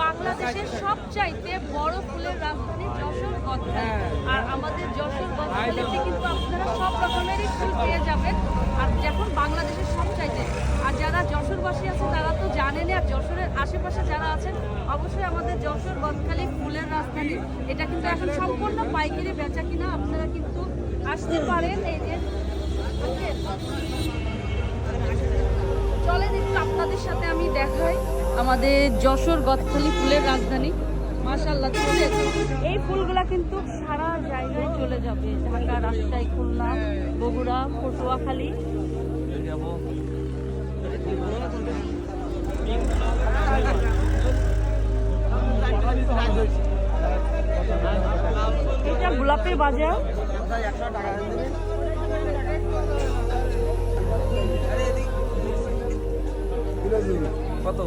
বাংলাদেশের সবচাইতে বড় ফুলের রাজধানী যশোর গদখালি। আর আমাদের যশোর গদখালিতে কিন্তু আপনারা সব রকমেরই ফুল পেয়ে যাবেন। আর যখন বাংলাদেশের সবচাইতে, আর যারা যশোরবাসী আছে তারা তো জানেনই, আর যশোরের আশেপাশে যারা আছেন অবশ্যই আমাদের যশোর গদখালি ফুলের রাজধানী। এটা কিন্তু এখন সম্পূর্ণ পাইকারি বেচা কিনা, আপনারা কিন্তু আসতে পারেন। এই যে চলেন একটু আপনাদের সাথে আমি দেখাই আমাদের যশোর গদখালি ফুলের রাজধানী। মাশাআল্লাহ, এই ফুলগুলা কিন্তু সারা জায়গায় চলে যাবে, ঢাকা, রাজশাহী, খুলনা, বগুড়া, পটুয়াখালী। এটা গোলাপের বাজার। কত?